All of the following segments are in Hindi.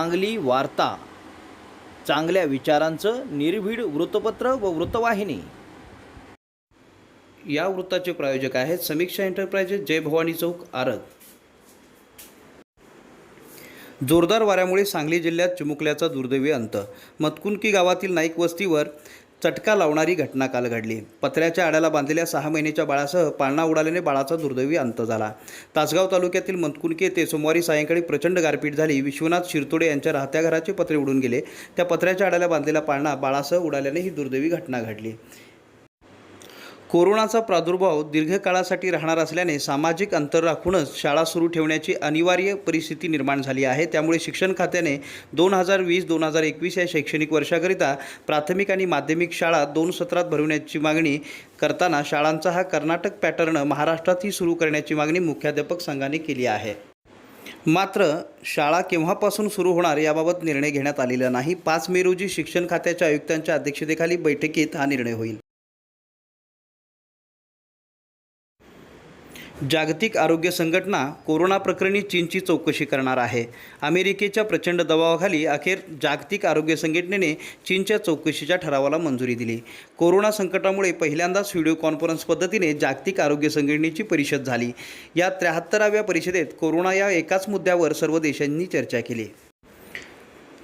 चांगली वार्ता, चांगल्या विचारांचं निर्भीड वृत्तपत्र व वृत्तवाहिनी. या वृत्ताचे प्रायोजक आहेत समीक्षा एंटरप्राइजेस, जय भवानी चौक, आरग. जोरदार वाऱ्यामुळे सांगली जिल्ह्यात चिमुकल्याचा दुर्दैवी अंत. मतकुनकी गावातील नाईक वस्तीवर चटका लावणारी घटना काल घडली. पत्र्याच्या आड्याला बांधलेल्या 6 महिन्याच्या बाळासह पाळणा उडाल्याने बाळाचा दुर्दैवी अंत झाला. तासगाव तालुक्यातील मतकुनकी येथे सोमवारी सायंकाळी प्रचंड गारपीट झाली. विश्वनाथ शिरतोडे यांच्या राहत्या घराचे पत्रे उडून गेले. त्या पत्र्याच्या आड्याला बांधलेला पाळणा बाळासह उडाल्याने ही दुर्दैवी घटना घडली. कोरोनाचा प्रादुर्भाव दीर्घकाळासाठी राहणार असल्याने सामाजिक अंतर राखूनच शाळा सुरू ठेवण्याची अनिवार्य परिस्थिती निर्माण झाली आहे. त्यामुळे शिक्षण खात्याने 2020-2021 या शैक्षणिक वर्षाकरिता प्राथमिक आणि माध्यमिक शाळा 2 सत्रात भरवण्याची मागणी करताना शाळांचा हा कर्नाटक पॅटर्न महाराष्ट्रातही सुरू करण्याची मागणी मुख्याध्यापक संघाने केली आहे. मात्र शाळा केव्हापासून सुरू होणार याबाबत निर्णय घेण्यात आलेला नाही. 5 मे रोजी शिक्षण खात्याच्या आयुक्तांच्या अध्यक्षतेखाली बैठकीत हा निर्णय होईल. जागतिक आरोग्य संघटना कोरोना प्रकरणी चीनची चौकशी करणार आहे. अमेरिकेच्या प्रचंड दबावाखाली अखेर जागतिक आरोग्य संघटनेने चीनच्या चौकशीच्या ठरावाला मंजुरी दिली. कोरोना संकटामुळे पहिल्यांदाच व्हिडिओ कॉन्फरन्स पद्धतीने जागतिक आरोग्य संघटनेची परिषद झाली. या 73व्या परिषदेत कोरोना या एकाच मुद्द्यावर सर्व देशांनी चर्चा केली.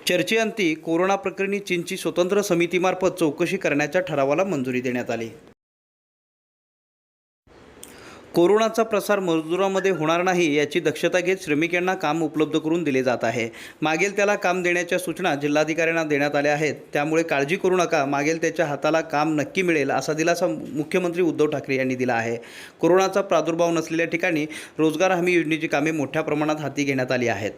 चर्चेअंती कोरोना प्रकरणी चीनची स्वतंत्र समितीमार्फत चौकशी करण्याच्या ठरावाला मंजुरी देण्यात आली. कोरोनाचा प्रसार मजुरांमध्ये होणार नाही याची दक्षता घेत श्रमिक यांना काम उपलब्ध करून दिले जात आहे. मागेल त्याला काम देण्याच्या सूचना जिल्हाधिकाऱ्यांना देण्यात आल्या आहेत. त्यामुळे काळजी करू नका, मागेल त्याच्या हाताला काम नक्की मिळेल असा दिलासा मुख्यमंत्री उद्धव ठाकरे यांनी दिला आहे. कोरोनाचा प्रादुर्भाव नसलेल्या ठिकाणी रोजगार हमी योजनेची कामे मोठ्या प्रमाणात हाती घेण्यात आली आहेत.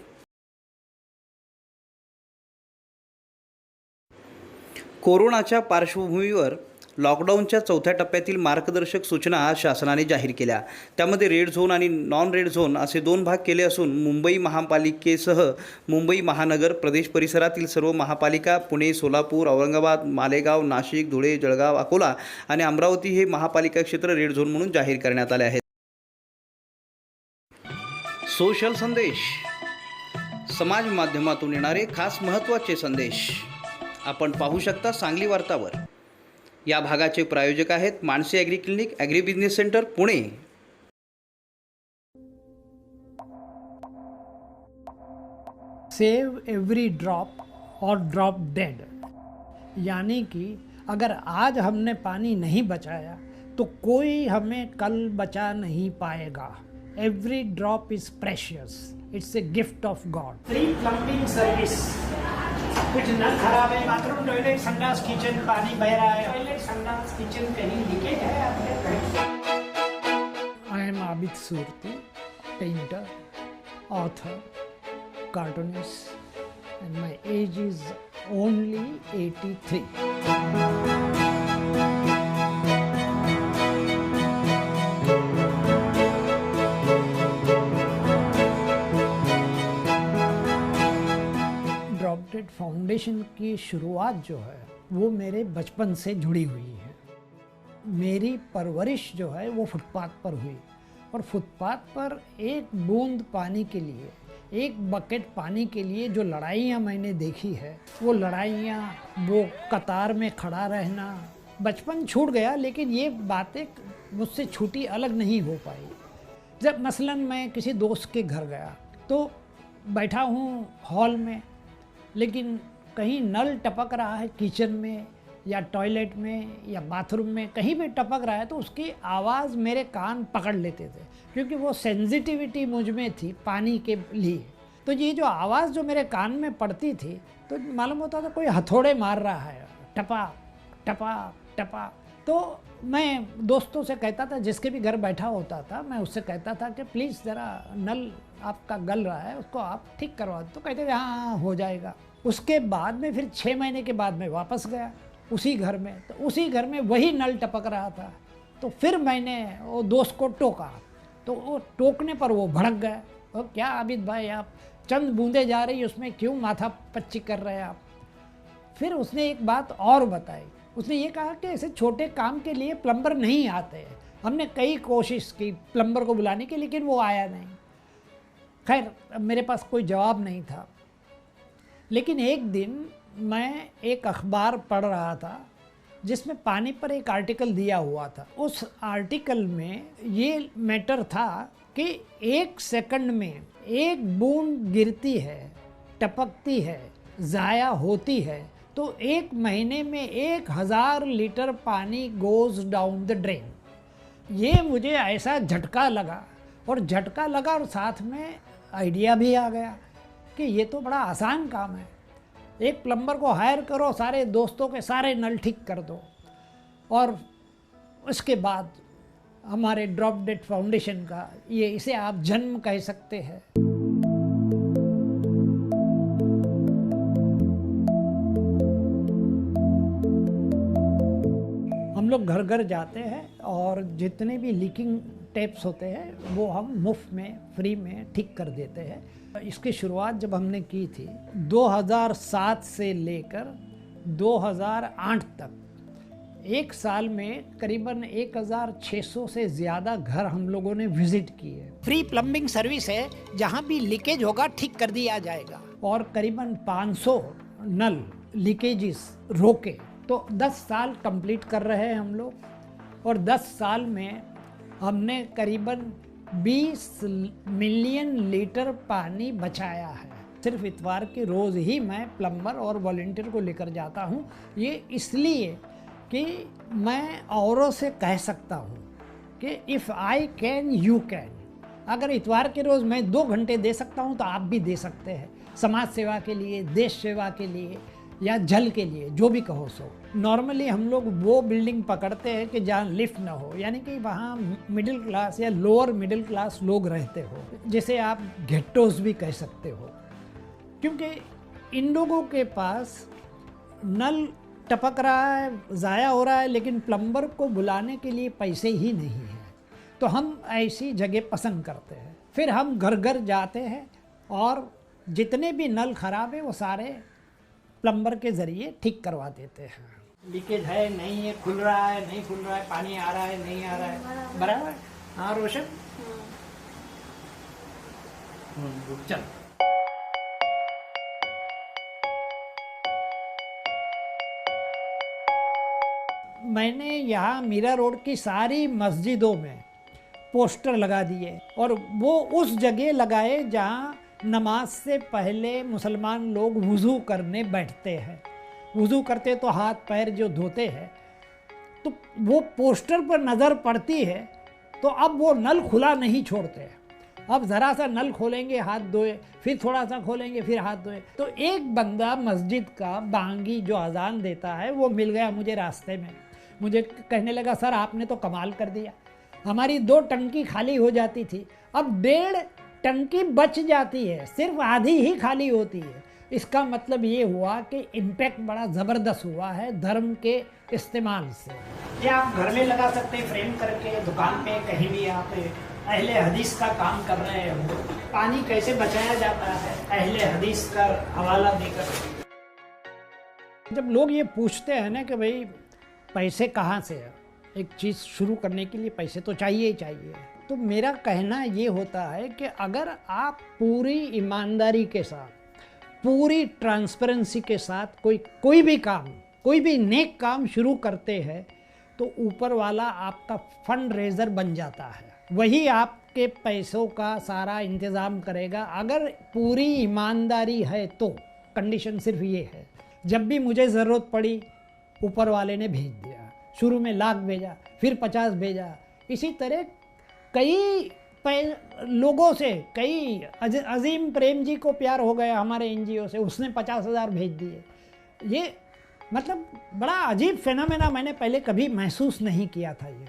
कोरोनाच्या पार्श्वभूमीवर लॉकडाऊनच्या 4थ्या टप्प्यातील मार्गदर्शक सूचना आज शासनाने जाहीर केल्या. त्यामध्ये रेड झोन आणि नॉन रेड झोन असे 2 भाग केले असून मुंबई महापालिकेसह मुंबई महानगर प्रदेश परिसरातील सर्व महापालिका, पुणे, सोलापूर, औरंगाबाद, मालेगाव, नाशिक, धुळे, जळगाव, अकोला आणि अमरावती हे महापालिका क्षेत्र रेड झोन म्हणून जाहीर करण्यात आले आहेत. सोशल संदेश, समाज माध्यमातून येणारे खास महत्त्वाचे संदेश आपण पाहू शकता सांगली वार्तावर. या भागाचे प्रायोजक आहेत Mansi agri clinic, agri business centre, Pune. Save every drop और ड्रॉप डेड, यानी कि अगर आज हमने पानी नहीं बचाया तो कोई हमें कल बचा नहीं पाएगा. Every drop is precious, it's a gift of God. Free plumbing service, कुछ नल खराब है, बाथरूम, टॉयलेट, संडास, किचन, पानी बह रहा है, टॉयलेट, संडास, किचन कहीं लीकेज है आपके कहीं. I am Abid Surti, painter, author, cartoonist, and my age is only 83. Drop dead foundation की शुरुआत जो है वो मेरे बचपन से जुड़ी हुई है. मेरी परवरिश जो है वो फुटपाथ पर हुई और फुटपाथ पर एक बूंद पानी के लिए, एक बकेट पानी के लिए जो लड़ाइयाँ मैंने देखी है, वो लड़ाइयाँ, वो कतार में खड़ा रहना, बचपन छूट गया लेकिन ये बातें मुझसे छूटी अलग नहीं हो पाई. जब मसलन मैं किसी दोस्त के घर गया तो बैठा हूँ हॉल में, लेकिन कहीं नल टपक रहा है किचन में या टॉयलेट में या बाथरूम में, कहीं भी टपक रहा है तो उसकी आवाज़ मेरे कान पकड़ लेते थे, क्योंकि वो सेंसिटिविटी मुझ में थी पानी के लिए. तो ये जो आवाज़ जो मेरे कान में पड़ती थी तो मालूम होता था कोई हथौड़े मार रहा है, टपा टपा टपा. तो मैं दोस्तों से कहता था, जिसके भी घर बैठा होता था मैं उससे कहता था कि प्लीज़ ज़रा नल आपका गल रहा है, उसको आप ठीक करवा दो. तो कहते थे हाँ हो जाएगा. उसके बाद में फिर 6 महीने के बाद में वापस गया उसी घर में, तो उसी घर में वही नल टपक रहा था. तो फिर मैंने वो दोस्त को टोका, तो वो टोकने पर वो भड़क गया. और क्या आबिद भाई, आप चंद बूंदे जा रही उसमें क्यों माथा पच्ची कर रहे हैं आप. फिर उसने एक बात और बताई, उसने ये कहा कि ऐसे छोटे काम के लिए प्लम्बर नहीं आते हैं. हमने कई कोशिश की प्लम्बर को बुलाने की, लेकिन वो आया नहीं. खैर मेरे पास कोई जवाब नहीं था. लेकिन एक दिन मैं एक अखबार पढ़ रहा था जिसमें पानी पर एक आर्टिकल दिया हुआ था। उस आर्टिकल में ये मैटर था कि 1 सेकंड में एक बूंद गिरती है, टपकती है, ज़ाया होती है, तो 1 महीने में 1000 लीटर पानी गोज़ डाउन द ड्रेन। ये मुझे ऐसा झटका लगा और साथ में आइडिया भी आ गया कि ये तो बड़ा आसान काम है। एक प्लम्बर को हायर करो, सारे दोस्तों के सारे नल ठीक कर दो, और उसके बाद हमारे ड्रॉप डेड फाउंडेशन का ये, इसे आप जन्म कह सकते हैं। हम लोग घर घर जाते हैं और जितने भी लीकिंग टैप्स होते हैं वो हम मुफ्त में, फ्री में ठीक कर देते हैं। इसकी शुरुआत जब हमने की थी 2007 से लेकर 2008 तक, एक साल में करीबन 1600 से ज़्यादा घर हम लोगों ने विजिट किए। फ्री प्लम्बिंग सर्विस है, जहाँ भी लीकेज होगा ठीक कर दिया जाएगा। और करीबन 500 नल लीकेजेस रोके। तो 10 साल कंप्लीट कर रहे हैं हम लोग, और 10 साल में हमने करीबन 20 मिलियन लीटर पानी बचाया है। सिर्फ इतवार के रोज़ ही मैं प्लम्बर और वॉलंटियर को लेकर जाता हूँ, ये इसलिए कि मैं औरों से कह सकता हूँ कि if I can you can. अगर इतवार के रोज़ मैं 2 घंटे दे सकता हूँ तो आप भी दे सकते हैं, समाज सेवा के लिए, देश सेवा के लिए, या जल के लिए, जो भी कहो सो। नॉर्मली हम लोग वो बिल्डिंग पकड़ते हैं कि जहाँ लिफ्ट ना हो, यानी कि वहाँ मिडिल क्लास या लोअर मिडिल क्लास लोग रहते हो, जिसे आप गेट्टोस भी कह सकते हो। क्योंकि इन लोगों के पास नल टपक रहा है, ज़ाया हो रहा है, लेकिन प्लम्बर को बुलाने के लिए पैसे ही नहीं हैं। तो हम ऐसी जगह पसंद करते हैं। फिर हम घर घर जाते हैं और जितने भी नल खराब है वो सारे प्लम्बर के ज़रिए ठीक करवा देते हैं। लीकेज है, नहीं है, खुल रहा है, नहीं खुल रहा है, पानी आ रहा है, नहीं आ रहा है, बराबर। हाँ रोशन, चल। मैंने यहाँ मीरा रोड की सारी मस्जिदों में पोस्टर लगा दिए, और वो उस जगह लगाए जहाँ नमाज से पहले मुसलमान लोग वुज़ू करने बैठते हैं। वुज़ू करते तो हाथ पैर जो धोते हैं, तो वो पोस्टर पर नज़र पड़ती है, तो अब वो नल खुला नहीं छोड़ते। अब ज़रा सा नल खोलेंगे, हाथ धोए, फिर थोड़ा सा खोलेंगे, फिर हाथ धोए। तो एक बंदा मस्जिद का बांगी जो अजान देता है वो मिल गया मुझे रास्ते में। मुझे कहने लगा, सर आपने तो कमाल कर दिया, हमारी 2 टंकी खाली हो जाती थी, अब 1.5 टंकी बच जाती है, सिर्फ आधी ही खाली होती है। इसका मतलब ये हुआ कि इम्पैक्ट बड़ा ज़बरदस्त हुआ है धर्म के इस्तेमाल से। ये आप घर में लगा सकते हैं, फ्रेम करके, दुकान पे, कहीं भी आप अहले हदीस का काम कर रहे हो। पानी कैसे बचाया जाता है, अहले हदीस का हवाला देकर। जब लोग ये पूछते हैं ना कि भाई पैसे कहाँ से है, एक चीज़ शुरू करने के लिए पैसे तो चाहिए ही चाहिए, तो मेरा कहना ये होता है कि अगर आप पूरी ईमानदारी के साथ, पूरी ट्रांसपेरेंसी के साथ कोई भी काम, कोई भी नेक काम शुरू करते हैं, तो ऊपर वाला आपका फंड रेजर बन जाता है। वही आपके पैसों का सारा इंतज़ाम करेगा, अगर पूरी ईमानदारी है तो। कंडीशन सिर्फ ये है, जब भी मुझे ज़रूरत पड़ी ऊपर वाले ने भेज दिया। शुरू में 1 लाख भेजा, फिर 50 भेजा, इसी तरह कई लोगों से, कई अजीम प्रेम जी को प्यार हो गया हमारे एनजीओ से, उसने 50,000 भेज दिए। ये मतलब बड़ा अजीब फेनोमेना, मैंने पहले कभी महसूस नहीं किया था ये।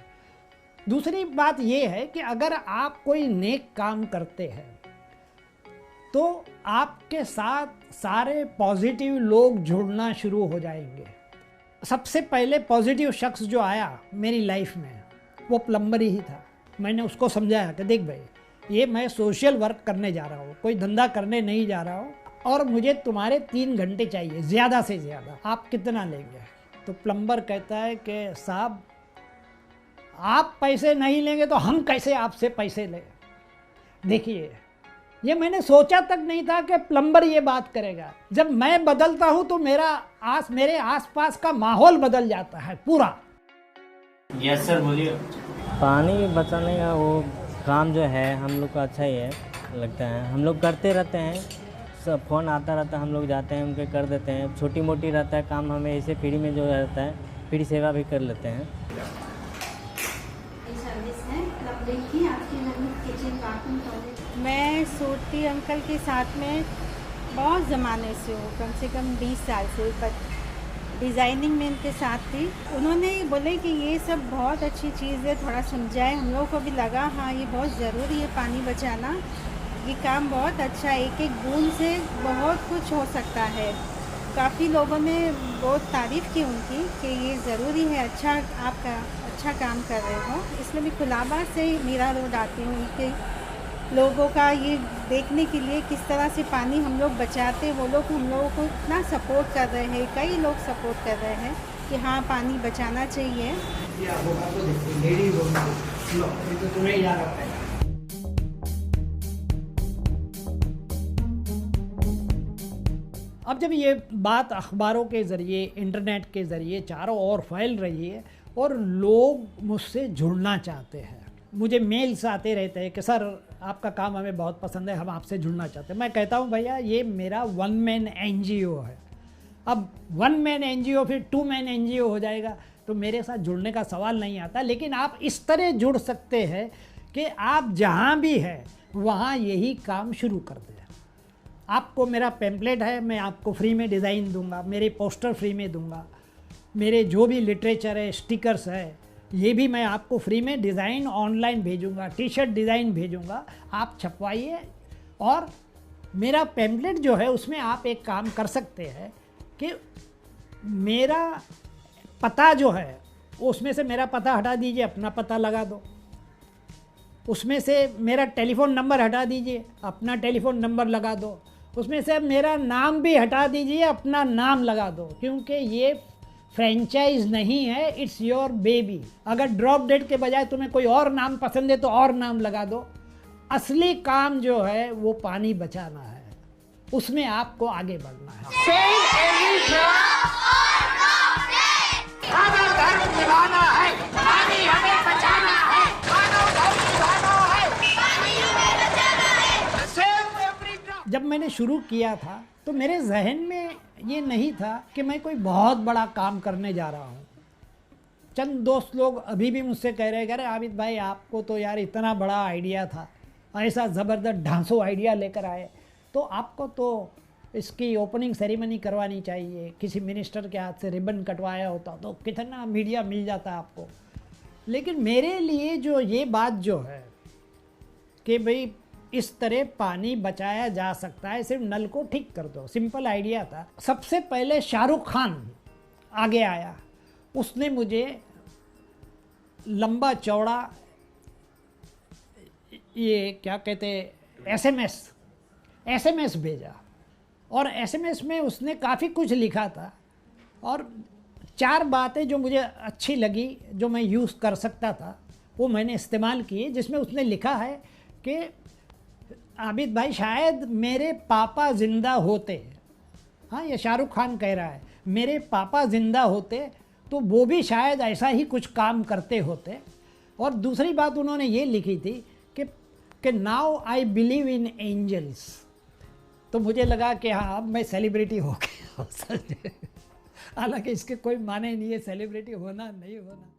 दूसरी बात ये है कि अगर आप कोई नेक काम करते हैं तो आपके साथ सारे पॉजिटिव लोग जुड़ना शुरू हो जाएंगे। सबसे पहले पॉजिटिव शख्स जो आया मेरी लाइफ में वो प्लम्बर ही था। मैंने उसको समझाया कि देख भाई, ये मैं सोशल वर्क करने जा रहा हूँ, कोई धंधा करने नहीं जा रहा हूँ, और मुझे तुम्हारे 3 घंटे चाहिए ज़्यादा से ज़्यादा, आप कितना लेंगे? तो प्लम्बर कहता है कि साहब आप पैसे नहीं लेंगे तो हम कैसे आपसे पैसे लें। देखिए ये मैंने सोचा तक नहीं था कि प्लम्बर ये बात करेगा। जब मैं बदलता हूँ तो मेरे आसपास का माहौल बदल जाता है पूरा। यस सर, बोलिए। पानी बचाने का वो काम जो है हम लोग का अच्छा ही है लगता है। हम लोग करते रहते हैं, सब फ़ोन आता रहता है, हम लोग जाते हैं उनके कर देते हैं। छोटी मोटी रहता है काम, हमें ऐसे फ्री में जो रहता है फ्री सेवा भी कर लेते हैं। सर्विस है प्लम्बिंग की आपके घर में किचन बाथरूम टॉयलेट। मैं सूरती अंकल के साथ में बहुत ज़माने से हूँ, कम से कम 20 साल से, पर डिज़ाइनिंग में इनके साथ थी। उन्होंने बोले कि ये सब बहुत अच्छी चीज़ है, थोड़ा समझाए। हम लोगों को भी लगा हाँ ये बहुत ज़रूरी है पानी बचाना, ये काम बहुत अच्छा है, एक एक बूंद से बहुत कुछ हो सकता है। काफ़ी लोगों ने बहुत तारीफ़ की उनकी कि ये ज़रूरी है, अच्छा आपका अच्छा काम कर रहे हो। इसलिए मैं कुलाबा से मीरा रोड आती हूँ कि लोगों का ये देखने के लिए किस तरह से पानी हम लोग बचाते, वो लोग हम लोगों को इतना सपोर्ट कर रहे हैं, कई लोग सपोर्ट कर रहे हैं कि हाँ पानी बचाना चाहिए। तो तुम्हें याद आता है। अब जब ये बात अखबारों के ज़रिए, इंटरनेट के ज़रिए चारों ओर फैल रही है और लोग मुझसे जुड़ना चाहते हैं, मुझे मेल्स आते रहते हैं कि सर आपका काम हमें बहुत पसंद है, हम आपसे जुड़ना चाहते हैं। मैं कहता हूँ भैया ये मेरा 1 मैन NGO है। अब 1 मैन NGO फिर 2 मैन NGO हो जाएगा तो मेरे साथ जुड़ने का सवाल नहीं आता। लेकिन आप इस तरह जुड़ सकते हैं कि आप जहाँ भी हैं वहाँ यही काम शुरू कर दें। आपको मेरा पेम्पलेट है, मैं आपको फ्री में डिज़ाइन दूंगा, मेरे पोस्टर फ्री में दूंगा, मेरे जो भी लिटरेचर है, स्टिकर्स है, ये भी मैं आपको फ्री में डिज़ाइन ऑनलाइन भेजूंगा, टी-शर्ट डिज़ाइन भेजूंगा, आप छपवाइए। और मेरा पेम्पलेट जो है उसमें आप एक काम कर सकते हैं कि मेरा पता जो है उसमें से मेरा पता हटा दीजिए, अपना पता लगा दो। उसमें से मेरा टेलीफ़ोन नंबर हटा दीजिए, अपना टेलीफ़ोन नंबर लगा दो। उसमें से मेरा नाम भी हटा दीजिए, अपना नाम लगा दो। क्योंकि ये फ्रेंचाइज नहीं है, इट्स योर बेबी। अगर ड्रॉप डेड के बजाय तुम्हें कोई और नाम पसंद है तो और नाम लगा दो। असली काम जो है वो पानी बचाना है, उसमें आपको आगे बढ़ना है। धर्म निभाना है, पानी हमें बचाना है, मानव धर्म निभाना है, पानी हमें बचाना है। Save every drop. जब मैंने शुरू किया था तो मेरे जहन में ये नहीं था कि मैं कोई बहुत बड़ा काम करने जा रहा हूँ। चंद दोस्त लोग अभी भी मुझसे कह रहे हैं, अरे आबिद भाई आपको तो यार इतना बड़ा आइडिया था, ऐसा ज़बरदस्त ढांसो आइडिया लेकर आए, तो आपको तो इसकी ओपनिंग सेरेमनी करवानी चाहिए, किसी मिनिस्टर के हाथ से रिबन कटवाया होता तो कितना मीडिया मिल जाता आपको। लेकिन मेरे लिए जो ये बात जो है कि भाई इस तरह पानी बचाया जा सकता है, सिर्फ नल को ठीक कर दो, सिंपल आइडिया था। सबसे पहले शाहरुख खान आगे आया, उसने मुझे लंबा चौड़ा ये क्या कहते SMS भेजा, और SMS में उसने काफ़ी कुछ लिखा था और 4 बातें जो मुझे अच्छी लगी, जो मैं यूज़ कर सकता था, वो मैंने इस्तेमाल किए। जिसमें उसने लिखा है कि आबिद भाई शायद मेरे पापा ज़िंदा होते, हाँ ये शाहरुख खान कह रहा है, मेरे पापा ज़िंदा होते तो वो भी शायद ऐसा ही कुछ काम करते होते। और दूसरी बात उन्होंने ये लिखी थी कि now I believe in angels. तो मुझे लगा कि हाँ अब मैं सेलिब्रिटी हो गया। हालांकि इसके कोई माने नहीं है सेलिब्रिटी होना नहीं होना।